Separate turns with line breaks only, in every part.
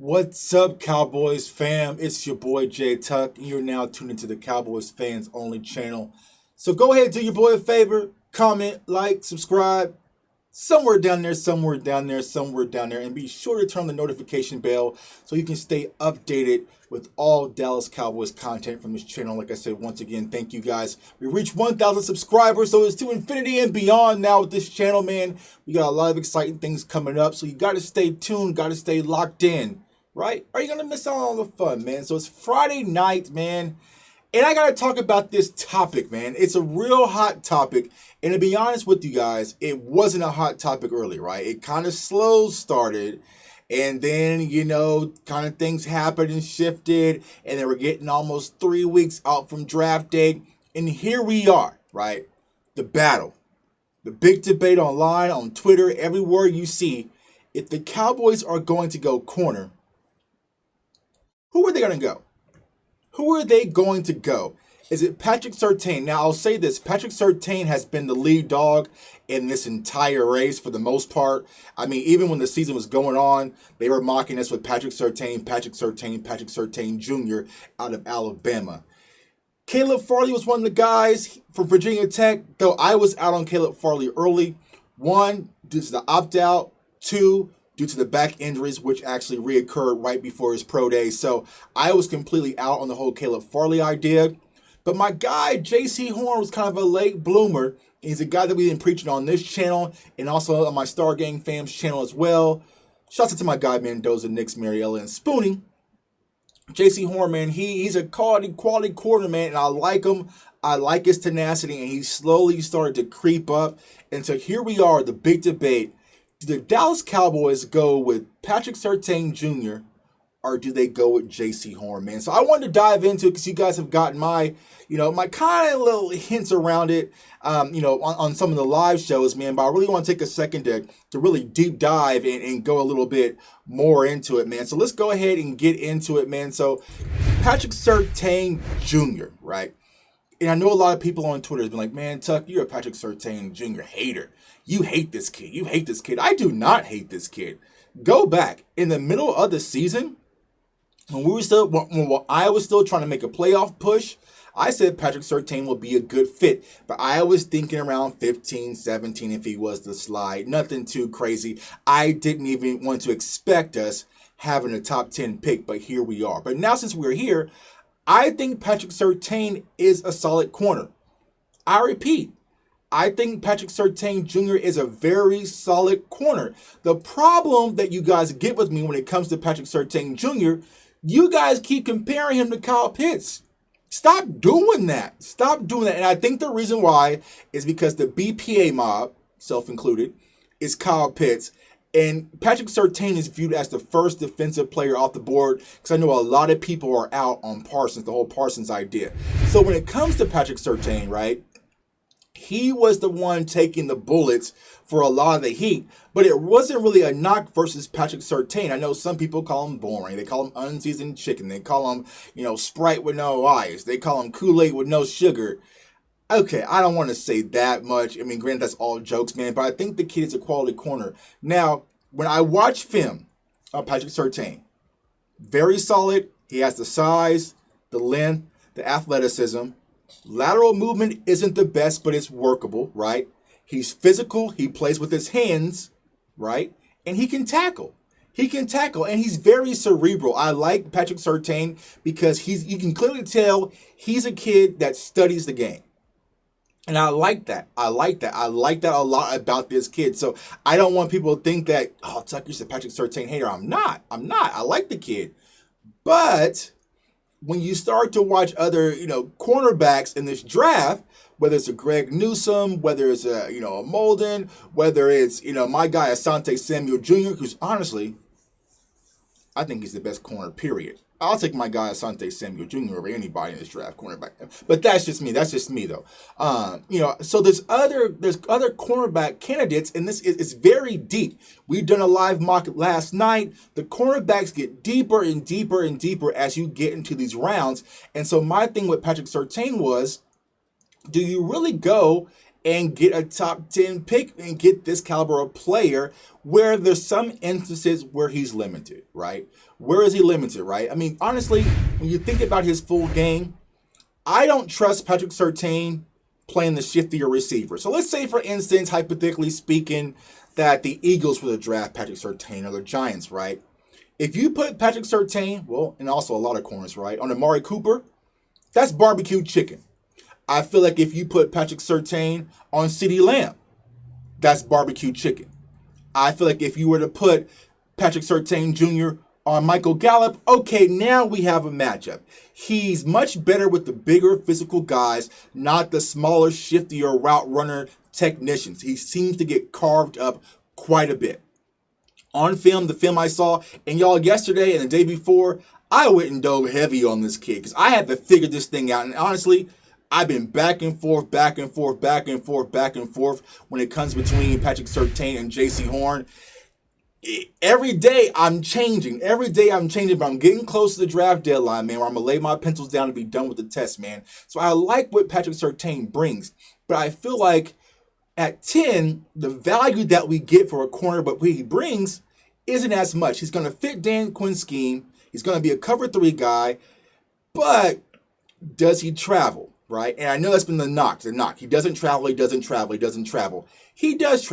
What's up, Cowboys fam? It's your boy Jay Tuck, and you're now tuned into the Cowboys Fans Only channel. So go ahead, do your boy a favor, comment, like, subscribe, somewhere down there, somewhere down there, somewhere down there, and be sure to turn on the notification bell so you can stay updated with all Dallas Cowboys content from this channel. Like I said, once again, thank you guys. We reached 1,000 subscribers, so it's to infinity and beyond now with this channel, man. We got a lot of exciting things coming up, so you got to stay tuned, got to stay locked in. Right? Are you going to miss out on all the fun, man? So it's Friday night, man. And I got to talk about this topic, man. It's a real hot topic. And to be honest with you guys, it wasn't a hot topic early, right? It kind of slow started. And then, kind of things happened and shifted. And they were getting almost 3 weeks out from draft day. And here we are, right? The battle. The big debate online, on Twitter, everywhere you see. If the Cowboys are going to go corner, who are they going to go? Who are they going to go? Is it Patrick Surtain? Now, I'll say this. Patrick Surtain has been the lead dog in this entire race for the most part. I mean, even when the season was going on, they were mocking us with Patrick Surtain, Patrick Surtain, Patrick Surtain Jr. out of Alabama. Caleb Farley was one of the guys for Virginia Tech, though I was out on Caleb Farley early. One, due to the opt-out. Two, due to the back injuries, which actually reoccurred right before his pro day. So I was completely out on the whole Caleb Farley idea. But my guy, Jaycee Horn, was kind of a late bloomer. He's a guy that we've been preaching on this channel and also on my Star Gang Fams channel as well. Shouts out to my guy, Mendoza, Nix, Mariella, and Spoonie. Jaycee Horn, man, he's a quality corner, man, and I like him. I like his tenacity, and he slowly started to creep up. And so here we are, the big debate. Do the Dallas Cowboys go with Patrick Surtain Jr. or do they go with Jaycee Horn, man? So I wanted to dive into it because you guys have gotten my kind of little hints around it, on some of the live shows, man. But I really want to take a second to really deep dive and go a little bit more into it, man. So let's go ahead and get into it, man. So Patrick Surtain Jr., right? And I know a lot of people on Twitter have been like, man, Tuck, you're a Patrick Surtain Jr. hater. You hate this kid. You hate this kid. I do not hate this kid. Go back. In the middle of the season, when I was still trying to make a playoff push, I said Patrick Surtain will be a good fit. But I was thinking around 15, 17 if he was to slide. Nothing too crazy. I didn't even want to expect us having a top 10 pick, but here we are. But now since we're here, I think Patrick Surtain is a solid corner. I repeat, I think Patrick Surtain Jr. is a very solid corner. The problem that you guys get with me when it comes to Patrick Surtain Jr., you guys keep comparing him to Kyle Pitts. Stop doing that. Stop doing that. And I think the reason why is because the BPA mob, self-included, is Kyle Pitts. And Patrick Surtain is viewed as the first defensive player off the board because I know a lot of people are out on Parsons, the whole Parsons idea. So when it comes to Patrick Surtain, right, he was the one taking the bullets for a lot of the heat, but it wasn't really a knock versus Patrick Surtain. I know some people call him boring. They call him unseasoned chicken. They call him, Sprite with no ice. They call him Kool-Aid with no sugar. Okay, I don't want to say that much. I mean, granted, that's all jokes, man, but I think the kid is a quality corner. Now, when I watch film of Patrick Surtain, very solid. He has the size, the length, the athleticism. Lateral movement isn't the best, but it's workable, right? He's physical. He plays with his hands, right? And he can tackle. He can tackle, and he's very cerebral. I like Patrick Surtain because you can clearly tell he's a kid that studies the game. And I like that. I like that a lot about this kid. So I don't want people to think that, oh, Tucker's a Patrick Surtain hater. I'm not. I like the kid. But when you start to watch other, cornerbacks in this draft, whether it's a Greg Newsome, whether it's a Molden, whether it's, my guy Asante Samuel Jr., who's honestly, I think he's the best corner, period. I'll take my guy Asante Samuel Jr. over anybody in this draft, cornerback. But that's just me. That's just me, though. So there's other cornerback candidates, and this is very deep. We've done a live mock last night. The cornerbacks get deeper and deeper and deeper as you get into these rounds. And so my thing with Patrick Surtain was, do you really go and get a top 10 pick and get this caliber of player where there's some instances where he's limited, right? Where is he limited, right? I mean, honestly, when you think about his full game, I don't trust Patrick Surtain playing the shiftier receiver. So let's say, for instance, hypothetically speaking, that the Eagles were to draft Patrick Surtain or the Giants, right? If you put Patrick Surtain, well, and also a lot of corners, right, on Amari Cooper, that's barbecue chicken. I feel like if you put Patrick Surtain on CeeDee Lamb, that's barbecue chicken. I feel like if you were to put Patrick Surtain Jr. on Michael Gallup, okay, now we have a matchup. He's much better with the bigger physical guys, not the smaller, shiftier route runner technicians. He seems to get carved up quite a bit. On film, the film I saw, and y'all yesterday and the day before, I went and dove heavy on this kid because I had to figure this thing out. And honestly, I've been back and forth when it comes between Patrick Surtain and Jaycee Horn. Every day I'm changing. But I'm getting close to the draft deadline, man, where I'm going to lay my pencils down and be done with the test, man. So I like what Patrick Surtain brings, but I feel like at 10, the value that we get for a corner, but what he brings isn't as much. He's going to fit Dan Quinn's scheme. He's going to be a cover 3 guy, but does he travel, right? And I know that's been the knock. He doesn't travel. He does travel. He does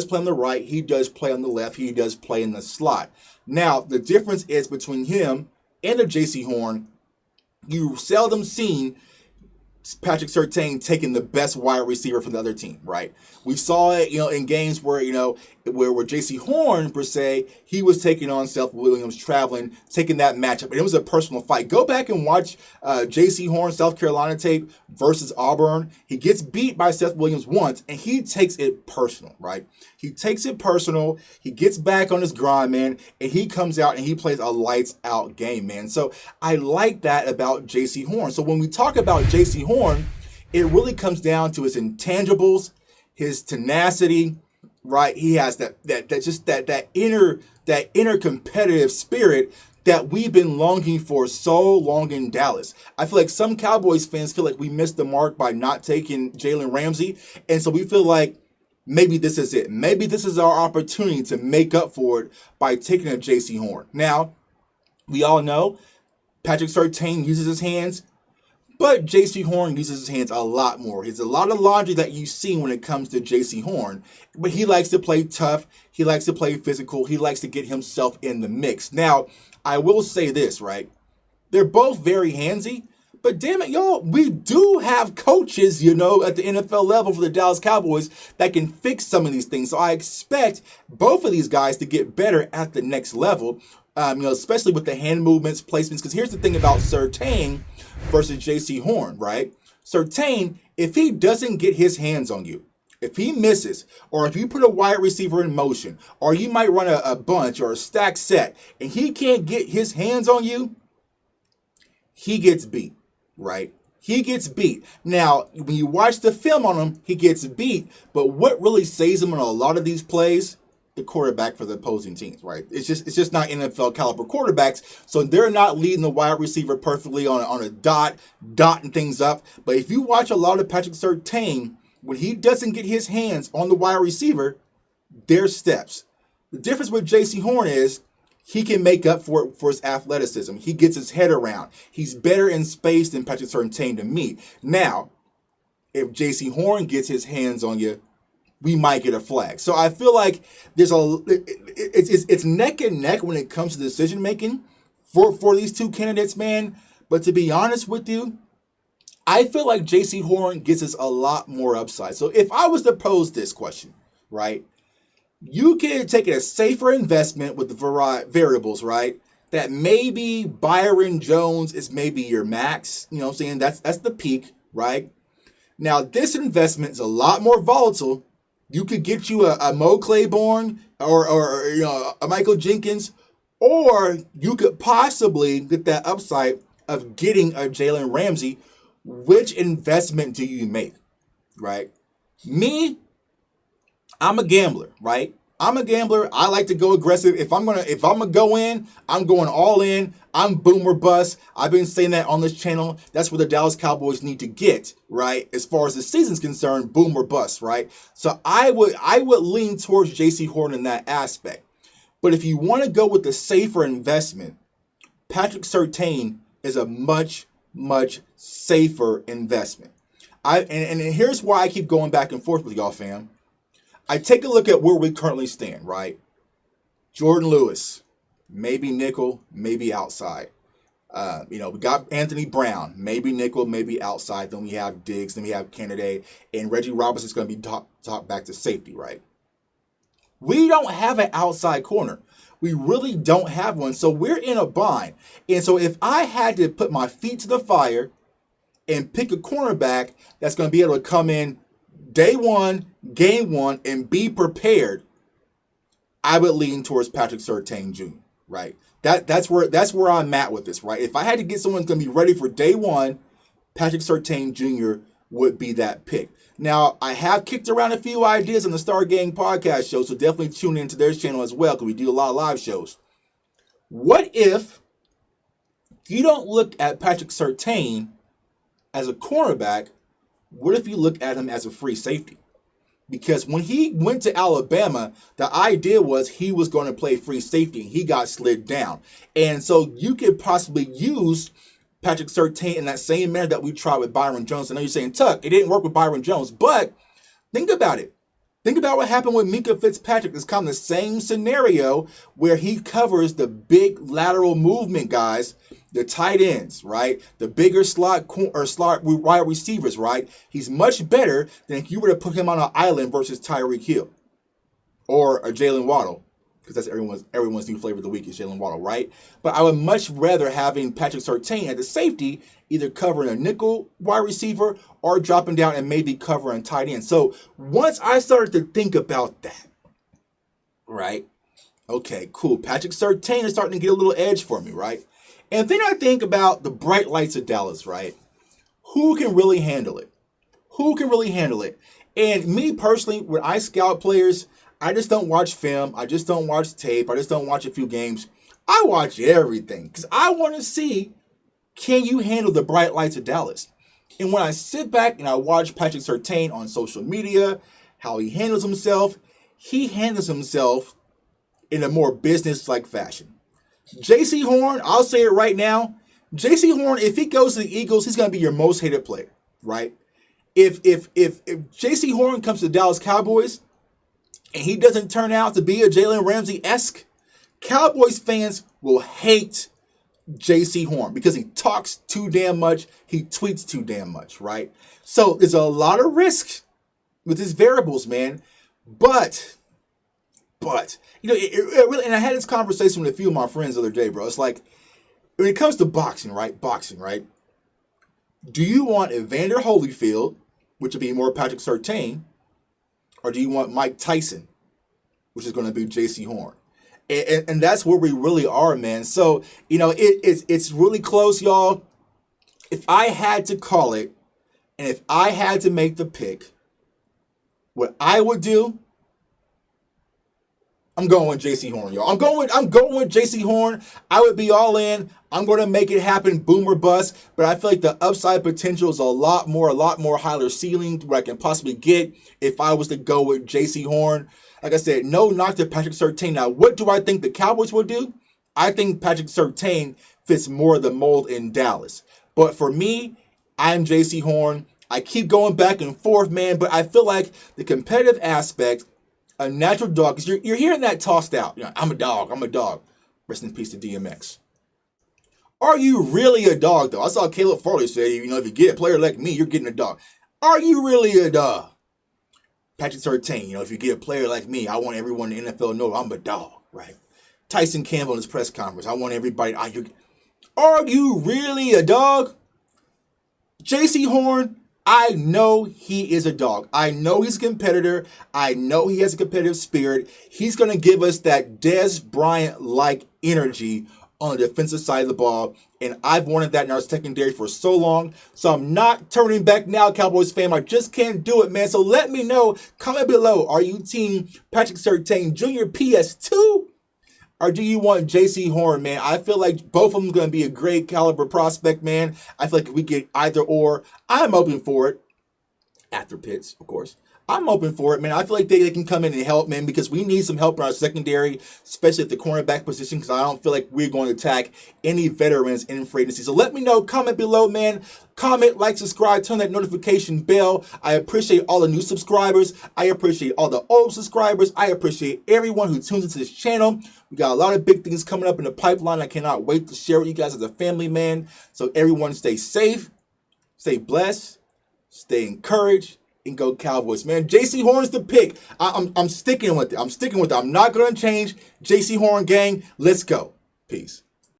play on the right. He does play on the left. He does play in the slot. Now, the difference is between him and a Jaycee Horn, you seldom seen Patrick Surtain taking the best wide receiver from the other team, right? We saw it, in games where, where Jaycee Horn, per se, he was taking on Seth Williams, traveling, taking that matchup. And it was a personal fight. Go back and watch Jaycee Horn, South Carolina tape versus Auburn. He gets beat by Seth Williams once, and he takes it personal, right? He takes it personal. He gets back on his grind, man, and he comes out and he plays a lights-out game, man. So I like that about Jaycee Horn. So when we talk about Jaycee Horn, it really comes down to his intangibles, his tenacity, right? He has that inner competitive spirit that we've been longing for so long in Dallas. I feel like some Cowboys fans feel like we missed the mark by not taking Jalen Ramsey, and so we feel like maybe this is it. Maybe this is our opportunity to make up for it by taking a Jaycee Horn. Now, we all know Patrick Surtain uses his hands, but Jaycee Horn uses his hands a lot more. There's a lot of laundry that you see when it comes to Jaycee Horn, but he likes to play tough. He likes to play physical. He likes to get himself in the mix. Now, I will say this, right? They're both very handsy, but damn it, y'all, we do have coaches, at the NFL level for the Dallas Cowboys that can fix some of these things. So I expect both of these guys to get better at the next level, especially with the hand movements, placements. Because here's the thing about Surtain versus Jaycee Horn, right? Surtain, if he doesn't get his hands on you, if he misses, or if you put a wide receiver in motion, or you might run a bunch or a stack set, and he can't get his hands on you, he gets beat, right? He gets beat. Now, when you watch the film on him, he gets beat, but what really saves him on a lot of these plays? The quarterback for the opposing teams, right? It's just not NFL caliber quarterbacks, so they're not leading the wide receiver perfectly on a dotting things up. But if you watch a lot of Patrick Surtain, when he doesn't get his hands on the wide receiver, there's steps. The difference with Jaycee Horn is he can make up for his athleticism. He gets his head around. He's better in space than Patrick Surtain to me. Now, if Jaycee Horn gets his hands on you, we might get a flag. So I feel like it's neck and neck when it comes to decision making for these two candidates, man. But to be honest with you, I feel like Jaycee Horn gives us a lot more upside. So if I was to pose this question, right, you can take a safer investment with the variables, right? That maybe Byron Jones is maybe your max. You know what I'm saying? That's the peak, right? Now, this investment is a lot more volatile. You could get you a Mo Claiborne or a Michael Jenkins, or you could possibly get that upside of getting a Jalen Ramsey. Which investment do you make, right? Me, I'm a gambler, right? I'm a gambler. I like to go aggressive. If I'm gonna go in, I'm going all in. I'm boom or bust. I've been saying that on this channel. That's where the Dallas Cowboys need to get, right? As far as the season's concerned, boom or bust, right? So I would lean towards Jaycee Horn in that aspect. But if you want to go with the safer investment, Patrick Surtain is a much, much safer investment. And here's why I keep going back and forth with y'all, fam. I take a look at where we currently stand, right? Jordan Lewis, maybe nickel, maybe outside. We got Anthony Brown, maybe nickel, maybe outside. Then we have Diggs, then we have Kennedy, and Reggie Robinson's going to be top back to safety, right? We don't have an outside corner. We really don't have one, so we're in a bind. And so if I had to put my feet to the fire and pick a cornerback that's going to be able to come in day one, game one, and be prepared, I would lean towards Patrick Surtain Jr., right? That's where I'm at with this, right? If I had to get someone who's going to be ready for day one, Patrick Surtain Jr. would be that pick. Now, I have kicked around a few ideas on the Star Gang podcast show, so definitely tune into their channel as well because we do a lot of live shows. What if you don't look at Patrick Surtain as a cornerback? What if you look at him as a free safety? Because when he went to Alabama, the idea was he was going to play free safety. He got slid down. And so you could possibly use Patrick Surtain in that same manner that we tried with Byron Jones. I know you're saying, Tuck, it didn't work with Byron Jones, but think about it. Think about what happened with Minkah Fitzpatrick. It's kind of the same scenario where he covers the big lateral movement guys, the tight ends, right? The bigger slot wide receivers, right? He's much better than if you were to put him on an island versus Tyreek Hill or a Jalen Waddle, because that's everyone's new flavor of the week is Jalen Waddle, right? But I would much rather having Patrick Surtain at the safety, either covering a nickel wide receiver or dropping down and maybe covering tight end. So once I started to think about that, right? Okay, cool. Patrick Surtain is starting to get a little edge for me, right? And then I think about the bright lights of Dallas, right? Who can really handle it? Who can really handle it? And me personally, when I scout players, I just don't watch film. I just don't watch tape. I just don't watch a few games. I watch everything because I want to see, can you handle the bright lights of Dallas? And when I sit back and I watch Patrick Surtain on social media, how he handles himself in a more business-like fashion. Jaycee Horn, I'll say it right now. Jaycee Horn, if he goes to the Eagles, he's going to be your most hated player, right? If Jaycee Horn comes to the Dallas Cowboys and he doesn't turn out to be a Jalen Ramsey-esque, Cowboys fans will hate Jaycee Horn because he talks too damn much, he tweets too damn much, right? So there's a lot of risk with his variables, man. But it really, and I had this conversation with a few of my friends the other day, bro. It's like, when it comes to boxing, right? Do you want Evander Holyfield, which would be more Patrick Surtain, or do you want Mike Tyson, which is going to be Jaycee Horn? And that's where we really are, man. So, it's really close, y'all. If I had to call it, and if I had to make the pick, what I would do, I'm going with Jaycee Horn, y'all. I'm going with Jaycee Horn. I would be all in. I'm going to make it happen, boom or bust. But I feel like the upside potential is a lot more higher ceiling where I can possibly get if I was to go with Jaycee Horn. Like I said, no knock to Patrick Surtain. Now, what do I think the Cowboys will do? I think Patrick Surtain fits more of the mold in Dallas. But for me, I'm Jaycee Horn. I keep going back and forth, man. But I feel like the competitive aspect, a natural dog, because you're hearing that tossed out. I'm a dog. Rest in peace to DMX. Are you really a dog, though? I saw Caleb Farley say, if you get a player like me, you're getting a dog. Are you really a dog? Patrick Surtain, if you get a player like me, I want everyone in the NFL to know I'm a dog, right? Tyson Campbell in his press conference, I want everybody, are you really a dog? Jaycee Horn, I know he is a dog. I know he's a competitor. I know he has a competitive spirit. He's going to give us that Dez Bryant-like energy on the defensive side of the ball. And I've wanted that in our secondary for so long. So I'm not turning back now, Cowboys fam. I just can't do it, man. So let me know. Comment below. Are you team Patrick Surtain Jr. PS2? Or do you want Jaycee Horn, man? I feel like both of them are going to be a great caliber prospect, man. I feel like if we get either or, I'm open for it. After Pitts, of course. I'm open for it, man. I feel like they can come in and help, man, because we need some help in our secondary, especially at the cornerback position, because I don't feel like we're going to attack any veterans in free agency. So let me know. Comment below, man. Comment, like, subscribe, turn that notification bell. I appreciate all the new subscribers. I appreciate all the old subscribers. I appreciate everyone who tunes into this channel. We got a lot of big things coming up in the pipeline. I cannot wait to share with you guys as a family, man. So everyone stay safe, stay blessed, stay encouraged, and go Cowboys, man. Jaycee Horn's the pick. I'm sticking with it. I'm not going to change. Jaycee Horn gang, let's go. Peace.